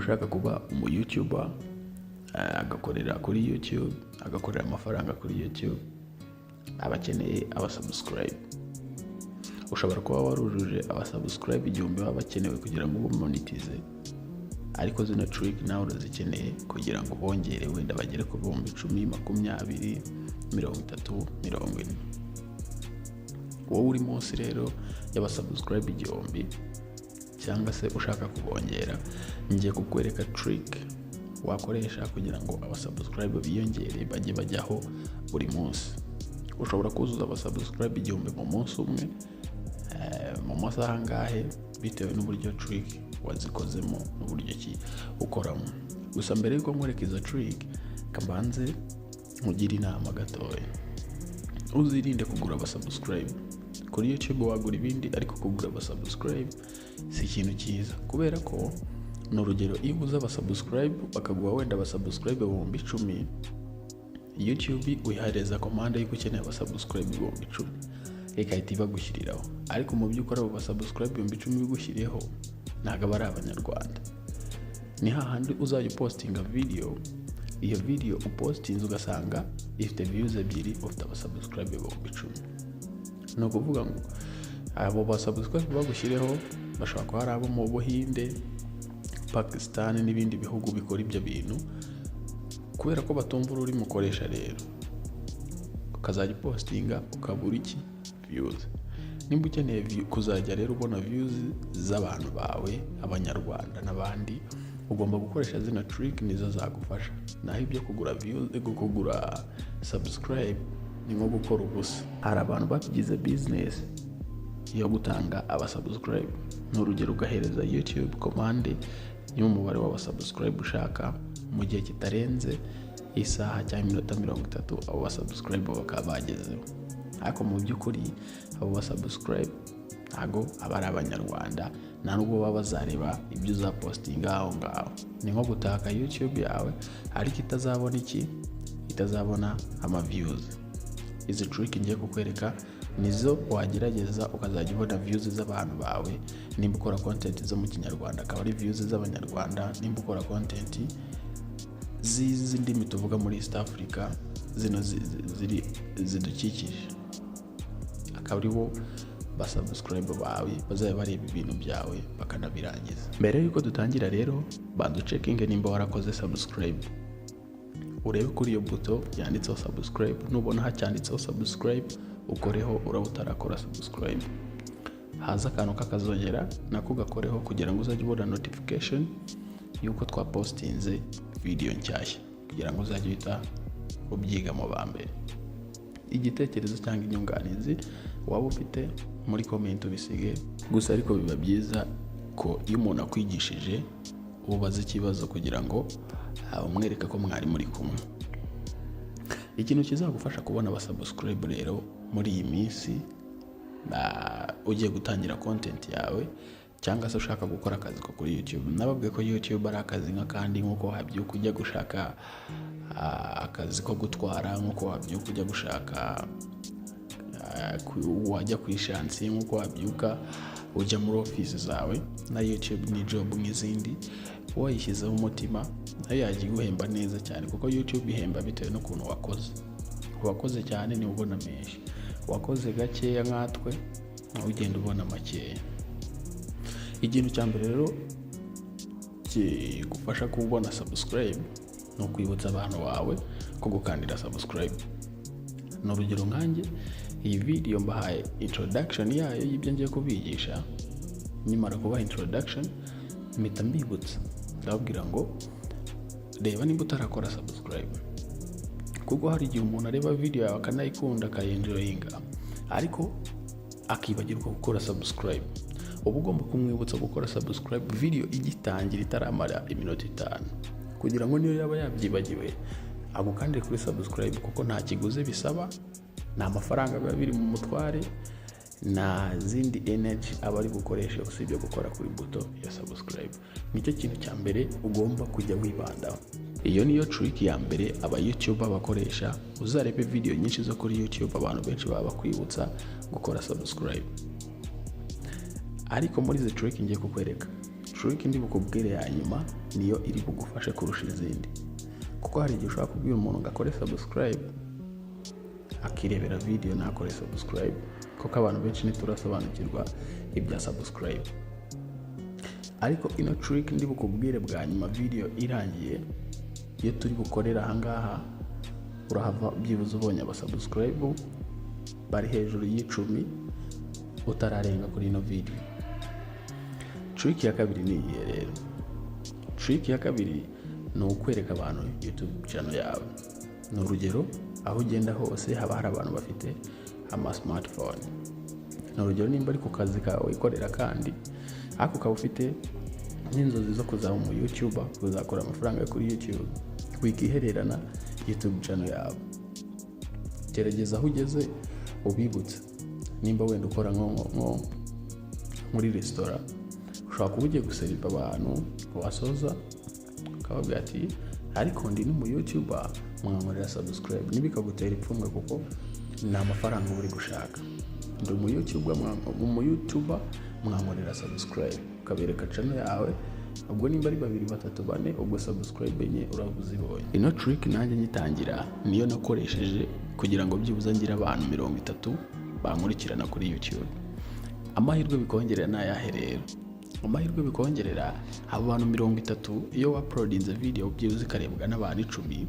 ushaka kuba umu YouTuber agakorera kuri YouTube, agakorera amafaranga kuri YouTube, aba akeneye abasubscribe. Ushobora kuba warujuje abasubscribe 1000 baba bakenewe kugira ngo umonetize, ariko zino trick nawe urazikeneye kugira ngo bongere wenda bagere ku 10, 20, 30, 40. Wowe uri munsi rero y'abasubscribe 1000 cyangwa se ushaka kubongera, ngiye kukwereka trick wakoresha kugira ngo abasubscribe biyongere bajye bajyaho buri munsi. Ushobora kuzuza abasubscribe 1000 mu munsi umwe, mu masaha angahe bitewe n'uburyo trick wazikozemo n'uburyo ki ukoramo. Gusa mbere yuko nkwereka izo trick, kabanze nkugira inama gatoya. Uzirinde kugura abasubscribe. Kuri YouTube wagura ibindi, ariko kugura abasubscribe si ikintu cyiza, kubera ko n'urugero iyo uguze abasubscribe bakaguha wenda abasubscribe 10,000, YouTube uyihereza komande yuko ukeneye abasubscribe 10,000 ikahita ibagushyiriraho, ariko mu by'ukuri abo basubscribe 10,000 bigushyiriyeho ntabwo ari abanyarwanda. Ni hahandi uzajya upostinga video, iyo video upostinze ugasanga ifite views 2, ufite abasubscribe 10,000. No kuvuga ngo abo basubscribe bagushyiriyeho bashobora kuba ari abo mu Buhinde, Pakistan n'ibindi bihugu bikora ibyo bintu, kubera ko batumva ururimi ukoresha. Rero ukazajya postinga ukabura iki views. Nimba ukeneye kuzajya rero ubona views z'abantu bawe abanyarwanda n'abandi, ugomba gukoresha zino trick, nizo zagufasha. Naho ibyo kugura views, kugura subscribe ni nko gukora ubusa. Hari abantu babigize business yo gutanga abasubscribe. N'urugero ugahereza YouTube komande y'umubare w'abasubscribe ushaka, mu gihe kitarenze isaha cyangwa iminota 30 abo basubscribe bakaba bagezeho. Ariko mu by'ukuri abo basubscribe ntago aba ari abanyarwanda, nta nubwo baba bazareba ibyo uzapostinga aho ngaho. Ni nko gutaka YouTube yawe ariko itazabona ama views. Izi trick ngiye kukwereka nizo wagerageza ukazajya ubona views z'abantu bawe. Nimba ukora content zo mu Kinyarwanda akaba ari views z'abanyarwanda, nimba ukora content z'indimi tuvuga muri East Africa zino zidukikije akaba ari bo basubscribe bawe bazaba bareba ibintu byawe bakanabirangiza. Mbere yuko dutangira rero, bandu checking nimba warakoze subscribe. Urebe kuri iyo buto yanditseho subscribe, nubona hacyanditseho subscribe ukoreho. Uraba utarakora subscribe, haza akantu kakazogera nako gakoreho kugira ngo uzajye ubona notification yuko twapostinze video nshyashya, kugira ngo uzajye uhita ubyiga mu bambere. Igitekerezo cyangwa inyunganizi waba ufite muri comment ubisige. Gusa ariko biba byiza ko iyo umuntu akwigishije ubaza ikibazo kugira ngo umwereka ko mwari muri kumwe. Ikintu kizagufasha kubona abasubscribe rero muri iyi minsi ugiye gutangira content yawe, cyangwa se ushaka gukora akazi ko kuri YouTube. Nababwiye ko YouTube ari akazi nk'akandi, nk'uko wabyuka ujya gushaka akazi ko gutwara, nk'uko wabyuka ujya gushaka wajya ku ishansi, nk'uko wabyuka ujya muri office zawe. Na YouTube ni job nk'izindi, wayishyizeho umutima nayo yajya iguhemba neza cyane, kuko YouTube ihemba bitewe n'ukuntu wakoze cyane ni ubona menshi, wakoze gakeya nkatwe ugenda ubona makeya. Ikintu cya mbere rero kigufasha kubona subscribe no kwibutsa abantu bawe ko gukandira subscribe. N'urugero nkanjye, iyi video mbahaye introduction yayo y'ibyo ngiye kubigisha. Nyimara kubaha introduction mpita mbibutsa, ndababwira ngo reba nimba utarakora subscribe, kuko hari igihe umuntu areba video yawe akanayikunda akayenjoyinga ariko akibagirwa gukora subscribe. Uba ugomba kumwibutsa gukora subscribe video igitangira itaramara iminota 5, kugira ngo niyo yaba yabyibagiwe agukandire kuri subscribe, kuko nta kiguzi bisaba, nta mafaranga biba biri mu mutware, na zindi energy aba ari gukoresha usibye gukora kuri buto ya subscribe. Nicyo kintu cya mbere ugomba kujya wibandaho. Iyo niyo trick ya mbere aba YouTuber bakoresha. Uzarebe video nyinshi zo kuri YouTube abantu benshi baba bakwibutsa gukora subscribe. Ariko muri izi trick ngiye kukwereka, trick ndi bukubwire ya nyuma niyo iri bugufashe kurusha izindi, kuko hari igihe ushobora kubwira umuntu ngo akore subscribe akirebera video nakore subscribe, kuko abantu benshi ntiturasobanukirwa ibya subscribe. Ariko ino trick ndi bukubwire bwa nyuma video irangiye, iyo turi bukorera ahangaha urahava byibuze ubonye abasubscribe bari hejuru y'10 utararenga kuri ino video. Trick ya kabiri ni iyi rero. Trick ya kabiri ni ukwereka abantu YouTube channel yawe. Ni urugero, aho ugenda hose haba hari abantu bafite ama smartphone. Ni urugero, nimba ari ku kazi kawe ikorera kandi ako ukaba ufite n'inzozi zo kuzaba mu YouTuber, kuzakora amafaranga kuri YouTube, wikihererana YouTube channel yawe. Gerageza aho ugeze ubibutse. Nimba wenda ukora nko muri restaurant, ushobora kuba ugiye guseriva abantu, wasoza ukababwira ati ariko ndi mu YouTuber, mwankorera subscribe. Ntibikagutera ipfunwe kuko ni amafaranga uri gushaka. Ndi mu YouTuber, mwankorera subscribe. Ukabereka channel yawe, ubwo nimba ari 2, 3, 4 ubwo subscribe enye uravuze ibonye. Ino trick nanjye nyitangira niyo nakoresheje kugira ngo byibuze ngira abantu 30 bankurikirana kuri YouTube. Amahirwe bikongerera n'ayahe rero? Amahirwe bikongerera abo bantu 30 iyo uploadinze video byibuze karebwa n'abantu 10,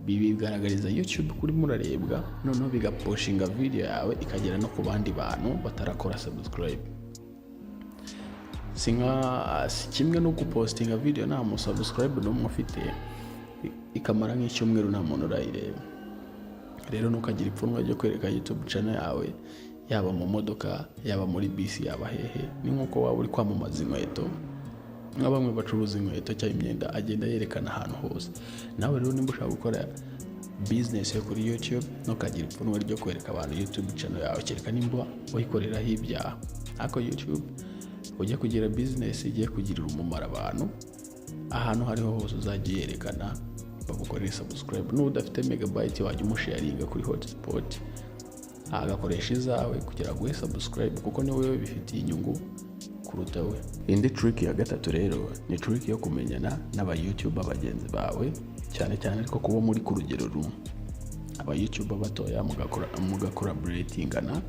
bibigaragariza YouTube kuri murarebwa, noneho bigaposhinga video yawe ikagera no ku bandi bantu batarakora subscribe. Si kimwe no gupostinga video nta mu subscribe n'umwe ufite ikamara nk'icyumweru nta muntu urayireba. Rero nukagira ipfunwe ryo kwereka YouTube channel yawe, yaba mu modoka, yaba muri bisi, yaba hehe. Ni nkuko waba uri kwamamaza inkweto, nka bamwe bacuruza inkweto cyangwa imyenda agenda yerekana ahantu hose. Nawe rero nimba ushaka gukora business yo kuri YouTube, nukagira ipfunwe ryo kwereka abantu YouTube channel yawe, kereka nimba wayikoreraho ibyaha. Ariko YouTube ujya kugira business igiye kugirira umumaro abantu, ahantu hariho hose uzajya yerekana bagukorera subscribe. N'udafite megabyte wajya umusharinga kuri hotspot agakoresha izawe kugira ngo subscribe, kuko ni wowe bifitiye inyungu kuruta we. Indi trick ya gatatu rero ni trick yo kumenyana n'aba YouTuber bagenzi bawe, cyane cyane ariko kuba muri ku rugero rumwe. Aba YouTuber batoya mugacollaboratingana,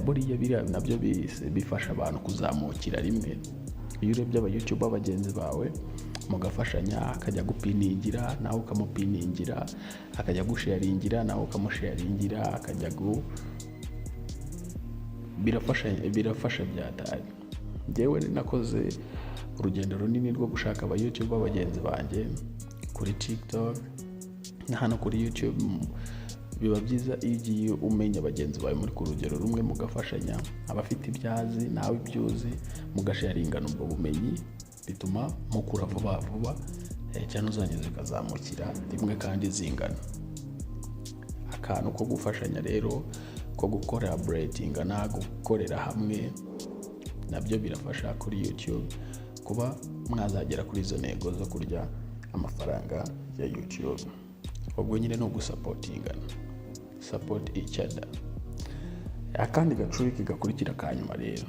buriya biriya nabyo bifasha abantu kuzamukira rimwe. Iyo urebye aba YouTuber bagenzi bawe mugafashanya, akajya gupiningira nawe ukamupiningira, akajya gusharingira nawe ukamusharingira, akajya birafasha byatari. Njyewe nakoze urugendo runini rwo gushaka aba YouTuber bagenzi banjye kuri TikTok na hano kuri YouTube. Biba byiza iyo ugiye umenya bagenzi bawe muri ku rugero rumwe, mugafashanya. Abafite ibyazi nawe ibyuzi, mugasharingana ubwo bumenyi, bituma mukura vuba cyane uzangiza ukazamukira rimwe kandi zingana. Akantu ko gufashanya rero, ko gucollaboratingana, gukorera hamwe, nabyo birafasha kuri YouTube kuba mwazagera kuri izo ntego zo kurya amafaranga ya YouTube. Ubwo nyine no gusupportingana, support each other. Akandi gatrick gakurikira kanyuma rero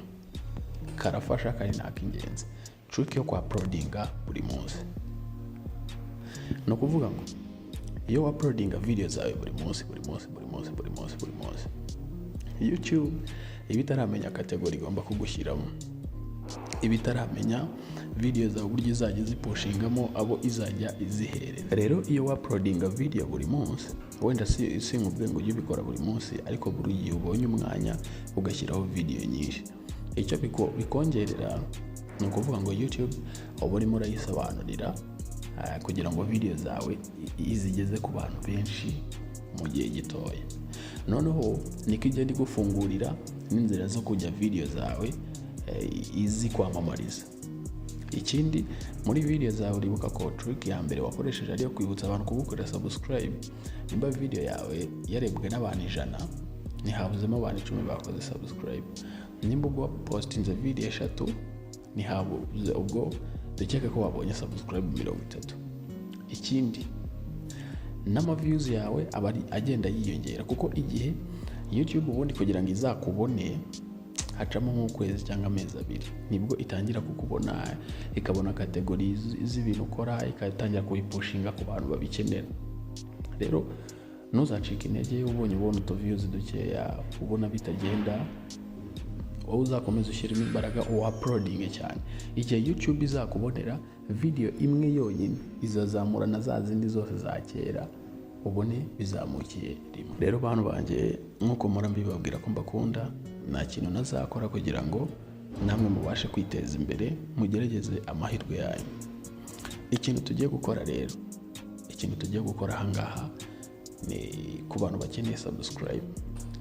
karafasha kandi nakingenzi, trick yo kwa uploadinga buri munsi. No kuvuga ngo iyo uploadinga video zawe buri munsi, YouTube ibitaramenya category igomba kugushyiramo, ibitaramenya video zawe uburyo izajya ziposhingamo abo izajya izihereza. Rero iyo uploadinga video buri munsi, wenda si nkubwe ngo ujye ubikora buri munsi, ariko buri gihe ubonye umwanya ugashyiraho video nyinshi, icyo bikongerera ni ukuvuga ngo YouTube uba urimo urayisobanurira kugira ngo video zawe izigeze ku bantu benshi mu gihe gitoya. Noneho niko igenda igufungurira n'inzira zo kujya video zawe izi kwamamariza. Ikindi muri video zawe uribuka ko trick ya mbere wakoresheje ari yo kwibutsa abantu kugukorera subscribe. Nimba video yawe yarebwe n'abantu 100, ntihabuzemo abantu 10 bakoze subscribe. Nimba ubwo postinze video 3, ntihabuze ubwo dukeka ko wabonye subscribe 30. Ikindi n'ama views yawe aba agenda yiyongera, kuko igihe YouTube ubundi kugira ngo izakubone hacamo nk'ukwezi cyangwa amezi abiri nibwo itangira kukubona, ikabona kategori z'ibintu ukora, ikatangira kubipushinga ku bantu babikenera. Rero ntuzacike intege ubonye utuviews dukeya, ubona bitagenda, wowe uzakomeza ushyiramo imbaraga uploading cyane. Igihe YouTube izakubonera video imwe yonyine izazamura na za zindi zose za kera, ubone bizamukiye rimwe. Rero bantu banjye, nkuko mpora mbibabwira ko mbakunda, nta kintu nazakora kugira ngo namwe mubashe kwiteza imbere, mugerageze amahirwe yanyu. Ikintu tugiye gukora rero, ikintu tugiye gukora ahangaha ni ku bantu bakeneye subscribe.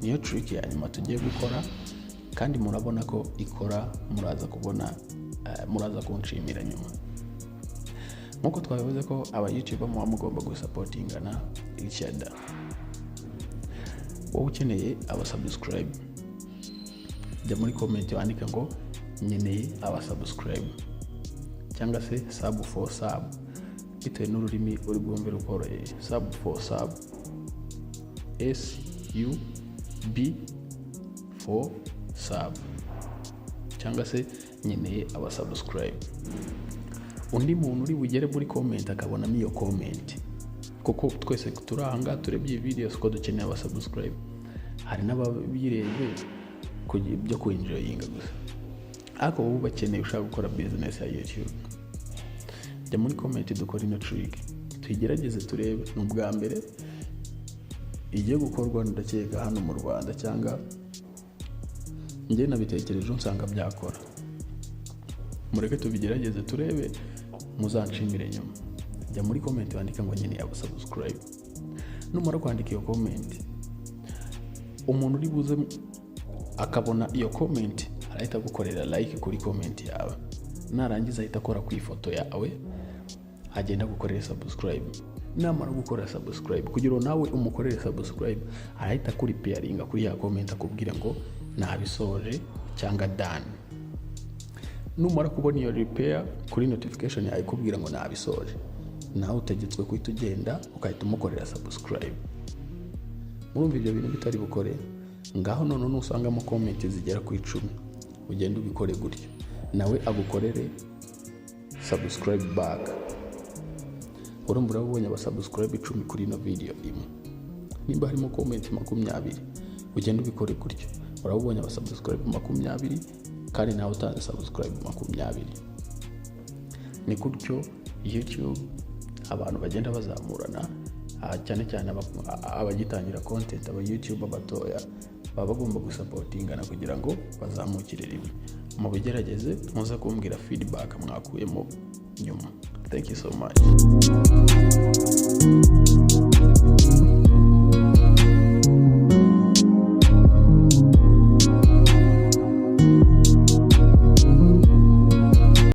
Niyo trick ya nyuma tugiye gukora, kandi murabona ko ikora, muraza kunshimira nyuma. Nkuko twabivuze ko aba YouTuber muba mugomba gusupportingana each other. Wowe ukeneye aba subscribe, jya muri comment wandika ngo nkeneye aba subscribe, cyangwa se sub for sub, bitewe n'ururimi uri bwumvira ukoroheye. Sub for sub, SUB for sub, cyangwa se nkeneye aba subscribe. Undi muntu uri bugere muri comment akabonamo iyo comment, kuko twese turi ahanga turebye videos ko dukeneye aba subscribe. Hari n'ababirebe byo kuenjoyinga gusa, ariko wowe bakeneye ushaka gukora business ya YouTube, jya muri comment dukora ino trick, tuyigerageze turebe. N'ubwa mbere igiye gukorwa, ndakeka hano mu Rwanda, cyangwa njye nabitekereje nsanga byakora. Mureke tubigerageze turebe, muzanshimire nyuma. Jya muri comment wandika ngo nkeneye aba subscribe. Numara kwandika iyo comment, umuntu uri buze akabona iyo comment arahita gukorera like kuri comment yawe. Narangiza ahita akora ku ifoto yawe, agenda gukorera subscribe. Namara gukora subscribe, kugira nawe umukorere subscribe, arahita kuri pairinga kuri ya comment akubwira ngo nabisoje cyangwa done. Numara kubona iyo repair kuri notification yawe ikubwira ngo nabisoje, nawe utegetswe kuhita ugenda ukahita umukorera subscribe. Murumva ibyo bintu bitari bukore, ngaho none nusangamo comment zigera ku 10, ugenda ubikore gutyo, nawe agukorere subscribe back. Urumva urabonye aba subscribe 10 kuri ino video imwe. Nimba harimo comment 20, ugenda ubikore gutyo, urabonye aba subscribe 20, kandi nawe utanze subscribe 20. Ni gutyo YouTube abantu bagenda bazamurana, cyane cyane abagitangira content, aba YouTuber batoya baba bagomba gusupportingana kugira ngo bazamukire rimwe. Mu bigerageze muza kumbwira feedback mwakuyemo nyuma. Thank you so much.